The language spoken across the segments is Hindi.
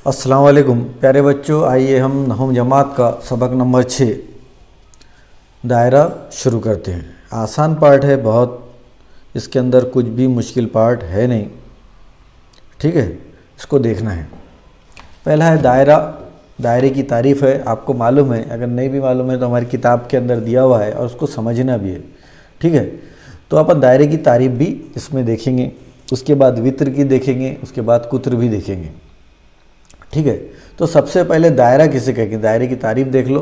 अस्सलाम वालेकुम प्यारे बच्चों, आइए हम नहूम जमात का सबक नंबर 6 दायरा शुरू करते हैं। आसान पार्ट है बहुत, इसके अंदर कुछ भी मुश्किल पार्ट है नहीं, ठीक है। इसको देखना है। पहला है दायरा। दायरे की तारीफ़ है, आपको मालूम है, अगर नहीं भी मालूम है तो हमारी किताब के अंदर दिया हुआ है और उसको समझना भी है, ठीक है। तो अपन दायरे की तारीफ़ भी इसमें देखेंगे, उसके बाद वित्र की देखेंगे, उसके बाद कुत्र भी देखेंगे, ठीक है। तो सबसे पहले दायरा किसे कहेंगे, दायरे की तारीफ़ देख लो।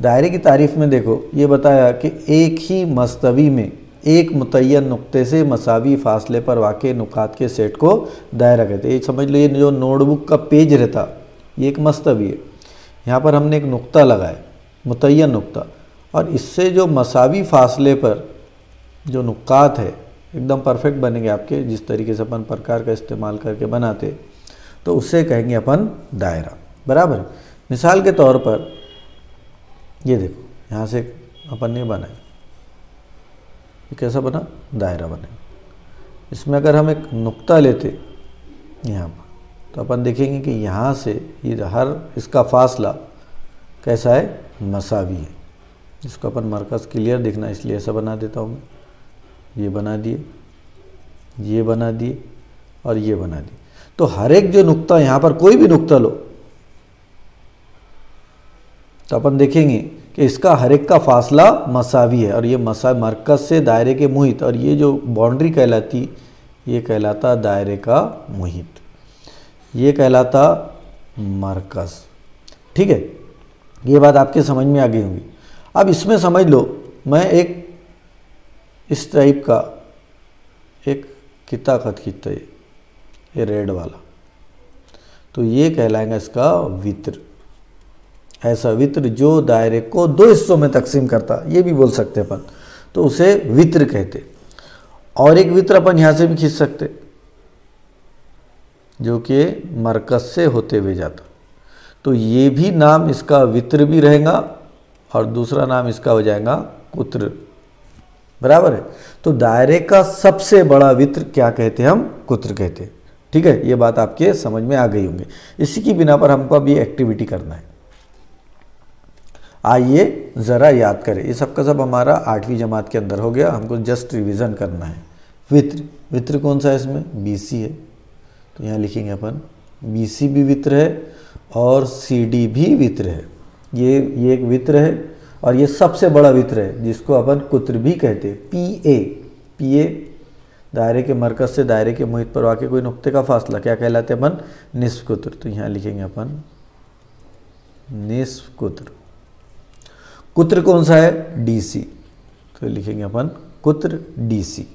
दायरे की तारीफ़ में देखो ये बताया कि एक ही मस्तवी में एक मुतय्यन नुक्ते से मसावी फासले पर वाक़े नुकात के सेट को दायरा कहते हैं। ये समझ लो, ये जो नोटबुक का पेज रहता ये एक मस्तवी है। यहाँ पर हमने एक नुक्ता लगाया, मुतय्यन नुक्ता, और इससे जो मसावी फासले पर जो नुकात है एकदम परफेक्ट बनेंगे आपके, जिस तरीके से अपन प्रकार का इस्तेमाल करके बनाते, तो उससे कहेंगे अपन दायरा, बराबर। मिसाल के तौर पर ये देखो, यहाँ से अपन ने बनाया, ये कैसा बना, दायरा बना। इसमें अगर हम एक नुक्ता लेते यहाँ पर, तो अपन देखेंगे कि यहाँ से ये हर इसका फासला कैसा है, मसावी है। इसको अपन मरकज़ क्लियर दिखना इसलिए ऐसा बना देता हूँ मैं। ये बना दिए, ये बना दिए और ये बना दिए। तो हर एक जो नुक्ता, यहाँ पर कोई भी नुक्ता लो तो अपन देखेंगे कि इसका हर एक का फासला मसावी है, और ये मरकज़ से दायरे के मुहित, और ये जो बाउंड्री कहलाती ये कहलाता दायरे का मुहित, ये कहलाता मरकज़, ठीक है। ये बात आपके समझ में आ गई होंगी। अब इसमें समझ लो, मैं एक इस टाइप का एक किता खत खींचता, ये रेड वाला, तो ये कहलाएगा इसका वित्र। ऐसा वित्र जो दायरे को दो हिस्सों में तकसीम करता, ये भी बोल सकते अपन, तो उसे वित्र कहते। और एक वित्र अपन यहाँ से भी खींच सकते, जो कि मरकज़ से होते हुए जाता, तो ये भी नाम इसका वित्र भी रहेगा और दूसरा नाम इसका हो जाएगा कुत्र, बराबर है। तो दायरे का सबसे बड़ा वित्र क्या कहते हैं, हम कुत्र कहते हैं, ठीक है। ये बात आपके समझ में आ गई होंगी। इसी की बिना पर हमको अभी एक्टिविटी करना है। आइए ज़रा याद करें, ये सब का सब हमारा 8वीं जमात के अंदर हो गया, हमको जस्ट रिवीजन करना है। वित्र, वित्र कौन सा है इसमें, बीसी है, तो यहाँ लिखेंगे अपन बीसी भी वित्र है और सीडी भी वित्र है। ये एक वित्र है और ये सबसे बड़ा वित्र है जिसको अपन कुत्र भी कहते हैं। पीए दायरे के मरकज़ से दायरे के मुहित पर वाक़े कोई नुक्ते का फासला क्या कहलाते हैं अपन, निस्फ कुत्र। तो यहाँ लिखेंगे अपन निस्फ कुत्र। कुत्र कौन सा है, डीसी, तो लिखेंगे अपन कुत्र डीसी।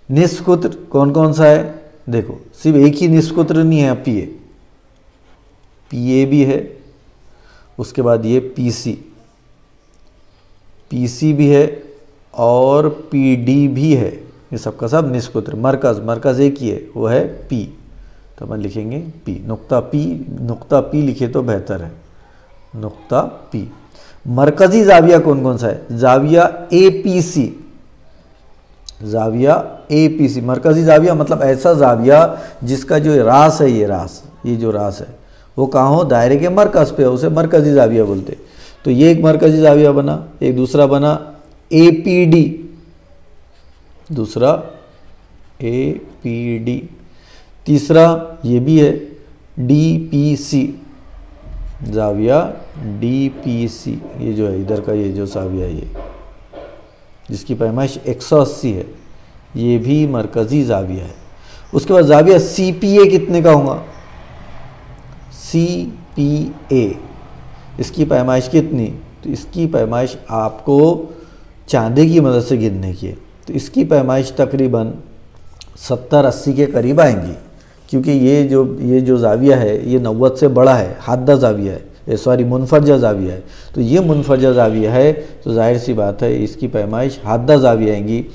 निस्फ कुत्र कौन कौन सा है, देखो सिर्फ एक ही निस्फ कुत्र नहीं है, पीए भी है, उसके बाद ये पीसी भी है और पीडी भी है। ये सबका सब निस्फ कुत्र। मरकज़ एक ही है, वो है पी, तो अपन लिखेंगे पी। नुक्ता पी लिखे तो बेहतर है, नुक्ता पी। मरकज़ी जाविया कौन कौन सा है, जाविया एपीसी। मरकज़ी जाविया मतलब ऐसा जाविया जिसका जो रास है, ये जो रास है वो कहाँ हो, दायरे के मरकज़ पे हो, उसे मरकज़ी जाविया बोलते। तो ये एक मरकज़ी जाविया बना, एक दूसरा बना एपीडी, दूसरा एपीडी, तीसरा ये भी है डीपीसी, जाविया डीपीसी। ये जो है इधर का, ये जो जाविया ये जिसकी पैमाइश 180 है, ये भी मरकज़ी जाविया है। उसके बाद जाविया सीपीए कितने का होगा, सीपीए, इसकी पैमाइश कितनी, तो इसकी पैमाइश आपको चांदे की मदद से गिनने की है, तो इसकी पैमाइश तकरीबन 70-80 के करीब आएंगी, क्योंकि ये जो जाविया है ये 90 से बड़ा है, हादा जाविया है, मुनफरजा जाविया है। तो ये मुनफरजा जाविया है, तो जाहिर सी बात है इसकी पैमाइश हादा जाविया आएंगी,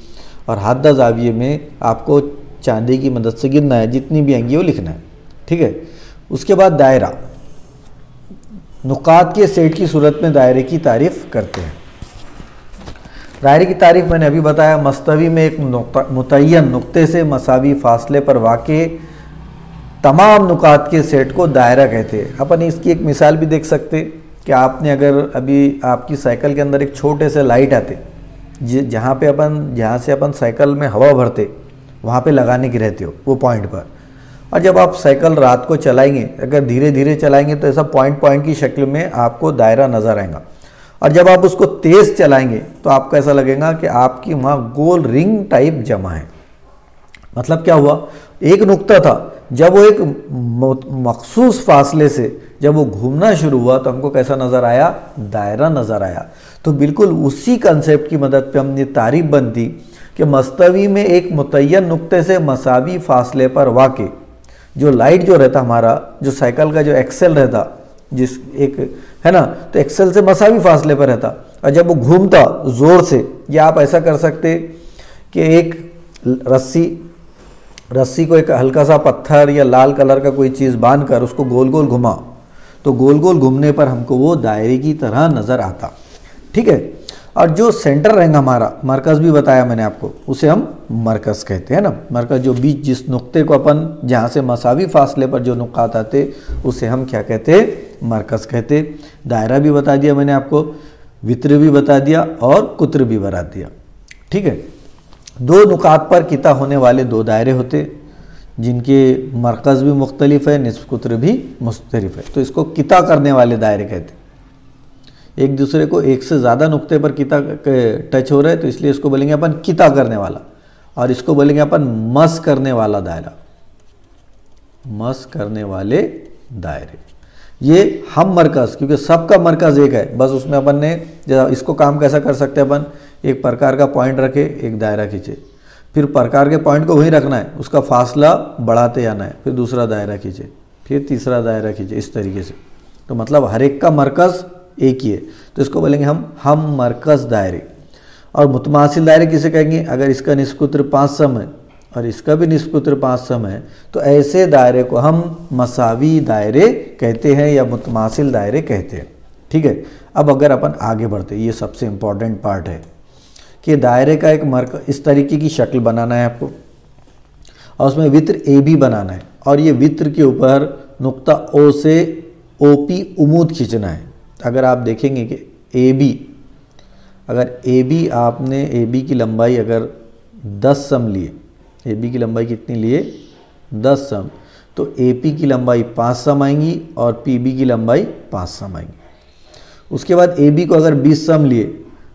और हादा जाविये में आपको चांदी की मदद से गिनना है, जितनी भी आएंगी वो लिखना है, ठीक है। उसके बाद दायरा, नुकात के सेट की सूरत में दायरे की तारीफ़ करते हैं। दायरे की तारीफ़ मैंने अभी बताया, मस्तवी में एक मुतय्यन नुक्ते से मसावी फासले पर वाक़े तमाम नुकात के सेट को दायरा कहते हैं। अपन इसकी एक मिसाल भी देख सकते कि आपने अगर अभी आपकी साइकिल के अंदर एक छोटे से लाइट आते जहाँ से अपन साइकिल में हवा भरते वहाँ पे लगाने की रहती हो वो पॉइंट पर, और जब आप साइकिल रात को चलाएंगे अगर धीरे धीरे चलाएंगे तो ऐसा पॉइंट पॉइंट की शक्ल में आपको दायरा नज़र आएगा, और जब आप उसको तेज़ चलाएंगे तो आपको ऐसा लगेगा कि आपकी वहाँ गोल रिंग टाइप जमा है। मतलब क्या हुआ, एक नुक्ता था, जब वो एक मखसूस फासले से जब वो घूमना शुरू हुआ तो हमको कैसा नज़र आया, दायरा नज़र आया। तो बिल्कुल उसी कंसेप्ट की मदद पे हमने तारीफ बनती कि मस्तवी में एक मुतय्यन नुक्ते से मसावी फासले पर वाक़े जो लाइट जो रहता हमारा, जो साइकिल का जो एक्सेल रहता जिस एक है ना, तो एक्सेल से मसावी फासले पर रहता, और जब वो घूमता ज़ोर से, या आप ऐसा कर सकते कि एक रस्सी को एक हल्का सा पत्थर या लाल कलर का कोई चीज़ बांध कर उसको गोल गोल घुमा, तो गोल गोल घूमने पर हमको वो दायरे की तरह नज़र आता। ठीक है, और जो सेंटर रहेगा हमारा, मरकज़ भी बताया मैंने आपको, उसे हम मरकज़ कहते हैं ना। मरकज़ जो बीच जिस नुक्ते को अपन जहाँ से मसावी फासले पर जो नुकात आते उसे हम क्या कहते, मरकज़ कहते। दायरा भी बता दिया मैंने आपको, वित्र भी बता दिया और कुत्र भी बता दिया। ठीक है, दो नुकात पर किता होने वाले दो दायरे होते जिनके मरकज़ भी मुख्तलिफ है, निस्फ़ कुत्र भी मुख्तलिफ है, तो इसको किता करने वाले दायरे कहते। एक दूसरे को एक से ज़्यादा नुक्ते पर किता टच हो रहा है तो इसलिए इसको बोलेंगे अपन किता करने वाला, और इसको बोलेंगे अपन मस करने वाला दायरा, मस करने वाले दायरे। ये हम मरकज़, क्योंकि सबका मरकज़ एक है, बस उसमें अपन ने इसको काम कैसा कर सकते हैं, अपन एक प्रकार का पॉइंट रखे, एक दायरा खींचे, फिर प्रकार के पॉइंट को वहीं रखना है, उसका फासला बढ़ाते जाना है, फिर दूसरा दायरा खींचे, फिर तीसरा दायरा खींचे, इस तरीके से। तो मतलब हर एक का मरकज़ एक ही है, तो इसको बोलेंगे हम मरकज़ दायरे। और मुतमासिल दायरे किसे कहेंगे, अगर इसका निस्कुत्र 5 सम है और इसका भी निस्कुत्र 5 सम है तो ऐसे दायरे को हम मसावी दायरे कहते हैं या मुतमासिल दायरे कहते हैं। ठीक है, अब अगर अपन आगे बढ़ते, ये सबसे इम्पॉर्टेंट पार्ट है कि दायरे का एक मरकज़ इस तरीके की शक्ल बनाना है आपको, और उसमें वित्र ए बी बनाना है, और ये वित्र के ऊपर नुक्ता ओ से ओ पी उमूद खींचना है। अगर आप देखेंगे कि ए बी, अगर ए बी आपने ए बी की लंबाई अगर 10 सम लिए, ए बी की लंबाई कितनी लिए 10 सम, तो ए पी की लंबाई 5 सम आएंगी और पी बी की लंबाई 5 सम आएंगी। उसके बाद ए बी को अगर 20 सम लिए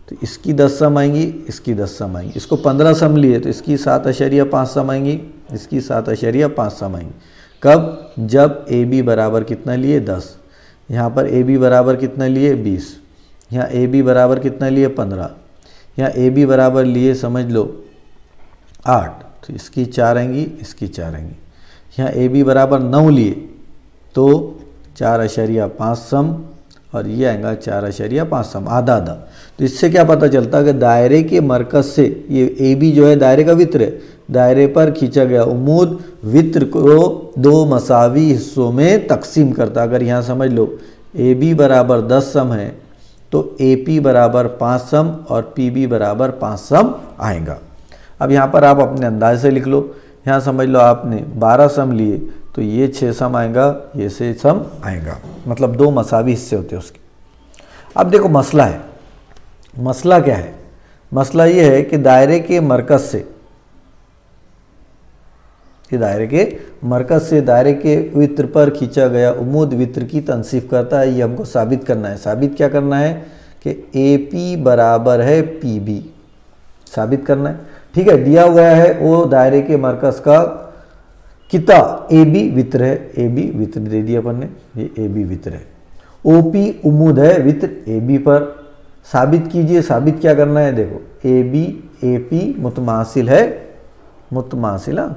तो इसकी 10 सम आएंगी, इसकी 10 सम आएंगी। इसको 15 सम लिए तो इसकी 7.5 सम आएंगी, इसकी 7.5 सम आएंगी। कब, जब ए बी बराबर कितना लिए 10, यहाँ पर ए बी बराबर कितना लिए 20, यहाँ ए बी बराबर कितना लिए 15, यहाँ ए बी बराबर लिए समझ लो 8, तो इसकी 4 आएंगी, इसकी 4 आएंगी। यहाँ ए बी बराबर 9 लिए तो 4.5 सम, और ये आएगा 4.5 सम, आधा आधा। तो इससे क्या पता चलता है कि दायरे के मरकज़ से ये ए बी जो है दायरे का वित्र है, दायरे पर खींचा गया उमूद वित्र को 2 मसावी हिस्सों में तकसीम करता। अगर यहाँ समझ लो ए बी बराबर 10 सम है तो ए पी बराबर 5 सम और पी बी बराबर 5 सम आएगा। अब यहाँ पर आप अपने अंदाज से लिख लो, यहाँ समझ लो आपने 12 सम लिए तो ये 6 सम आएगा, ये 6 सम आएगा, मतलब 2 मसावी हिस्से होते हैं उसके। अब देखो मसला है, मसला क्या है, मसला ये है कि दायरे के मरकज़ से, कि दायरे के मरकज़ से दायरे के वित्र पर खींचा गया उमूद वित्र की तनसीफ करता है। ये हमको साबित करना है। साबित क्या करना है कि ए पी बराबर है पी बी, साबित करना है। ठीक है, दिया हुआ है वो दायरे के मरकज़ का किता ए बी वित्र है, ए बी वित्र दे दिया अपन ने, ये ए बी वित्र है। ओ पी उमूद है वित्र ए बी पर। साबित कीजिए, साबित क्या करना है, देखो ए बी ए पी मुतमासिल है, मुतमासिला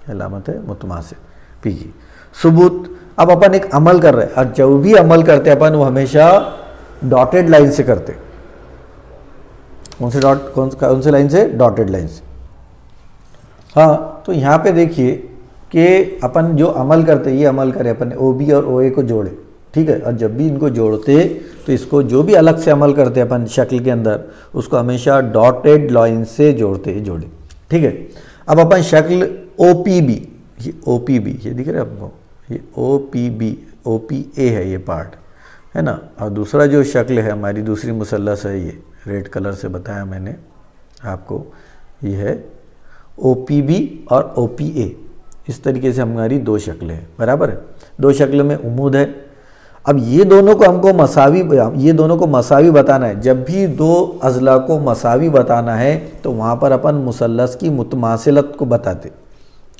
अलामत है मुतमासिल पी की सबूत। अब अपन एक अमल कर रहे हैं, और जो भी अमल करते हैं अपन वो हमेशा डॉटेड लाइन से करते। कौन से लाइन से, डॉटेड लाइन से। हाँ, तो यहाँ पे देखिए कि अपन जो अमल करते हैं, ये अमल करें अपन ओ बी और ओ ए को जोड़े। ठीक है, और जब भी इनको जोड़ते तो इसको जो भी अलग से अमल करते हैं अपन शक्ल के अंदर, उसको हमेशा डॉटेड लाइन से जोड़े। ठीक है, अब अपन शक्ल ओ पी बी ये OPB, ये दिख रहा है आपको, ये OPB, OPA है ये पार्ट, है ना। और दूसरा जो शक्ल है हमारी दूसरी मुसल्लस है, ये रेड कलर से बताया मैंने आपको, ये है OPB और OPA। इस तरीके से हमारी दो शक्लें हैं, बराबर है। दो शक्ल में उमूद है। अब ये दोनों को हमको मसावी बताना है। जब भी दो अज़ला को मसावी बताना है तो वहाँ पर अपन मुसल्लस की मुतमासिलत को बताते,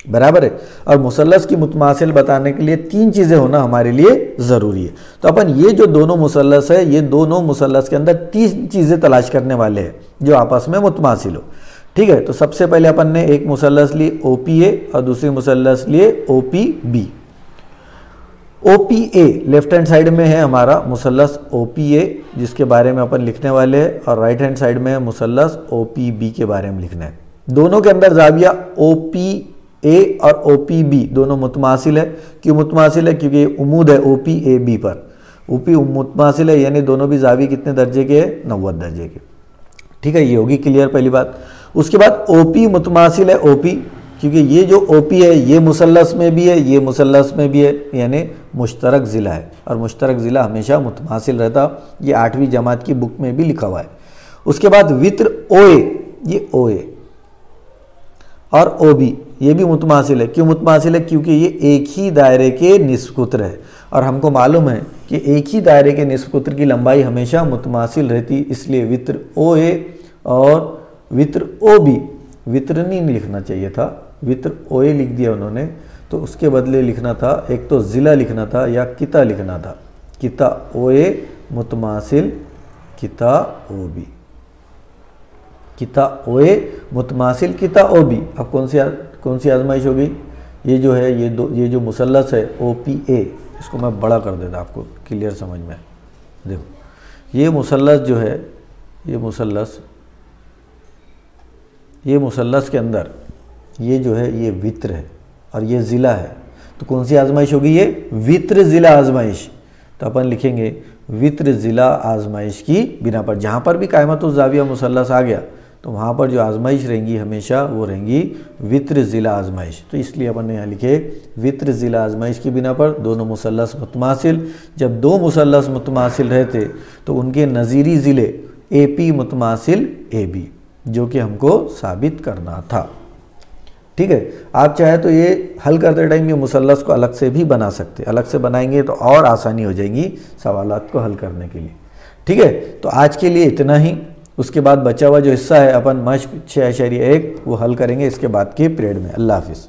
बराबर है। और मुसल्लस की मुतमासिल बताने के लिए तीन चीज़ें होना हमारे लिए ज़रूरी है। तो अपन ये जो दोनों मुसल्लस है, ये दोनों मुसल्लस के अंदर तीन चीज़ें तलाश करने वाले हैं जो आपस में मुतमासिल हो, ठीक है। तो सबसे पहले अपन ने एक मुसल्लस ली OPA और दूसरी मुसल्लस लिए OPB। OPA left hand side में है हमारा मुसल्लस OPA जिसके बारे में अपन लिखने वाले हैं, और राइट हैंड साइड में है मुसल्लस OPB के बारे में लिखना है। दोनों के अंदर जाविया OPA और OPB दोनों मुतमासिल है। क्यों मुतमासिल है? क्योंकि उमूद है OPAB पर। OP मुतमासिल है, यानी दोनों भी जावी कितने दर्जे के हैं? 90 दर्जे के, ठीक है। ये होगी क्लियर पहली बात। उसके बाद OP मुतमासिल है OP, क्योंकि ये जो OP है ये मुसल्लस में भी है, ये मुसल्लस में भी है, यानी मुश्तरक ज़िला है। और मुश्तरक ज़िला हमेशा मुतमासिल रहता, ये 8वीं जमात की बुक में भी लिखा हुआ है। उसके बाद वित्र OA, ये OA और OB ये भी मुतमासिल है। क्यों मुतमासिल है? क्योंकि ये एक ही दायरे के निस्फ कुत्र है, और हमको मालूम है कि एक ही दायरे के निस्फ कुत्र की लंबाई हमेशा मुतमासिल रहती, इसलिए वित्र OA और वित्र OB, वित्र नहीं लिखना चाहिए था, वित्र OA लिख दिया उन्होंने, तो उसके बदले लिखना था, एक तो ज़िला लिखना था या किता लिखना था। किता OA मुतमासिल किता OB, किता OA मुतमासिल किता OB। अब कौन सी आजमाइश हो गई? ये जो है ये जो मुसल्लस है OPA, इसको मैं बड़ा कर देता आपको क्लियर समझ में। देखो ये मुसल्लस जो है, ये मुसल्लस के अंदर ये जो है ये वित्र है और ये ज़िला है, तो कौन सी आजमाइश होगी? ये वित्र ज़िला आजमाइश। तो अपन लिखेंगे वित्र ज़िला आजमाइश की बिना पर, जहाँ पर भी कायमतुज़ ज़ाविया मुसल्लस आ गया तो वहाँ पर जो आजमाइश रहेंगी हमेशा वो रहेंगी वित्र ज़िला आजमाइश। तो इसलिए अपन ने यहाँ लिखे वित्र ज़िला आजमाइश की बिना पर दोनों मुसल्लस मुतमासिल। जब दो मुसल्लस मुतमासिल रहते तो उनके नज़ीरी ज़िले AP मुतमासिल AB, जो कि हमको साबित करना था, ठीक है। आप चाहे तो ये हल करते टाइम ये मुसल्लस को अलग से भी बना सकते, अलग से बनाएंगे तो और आसानी हो जाएगी सवालात को हल करने के लिए, ठीक है। तो आज के लिए इतना ही। उसके बाद बचा हुआ जो हिस्सा है अपन मश्क 6.1 वो हल करेंगे इसके बाद के पीरियड में। अल्लाह हाफिज़।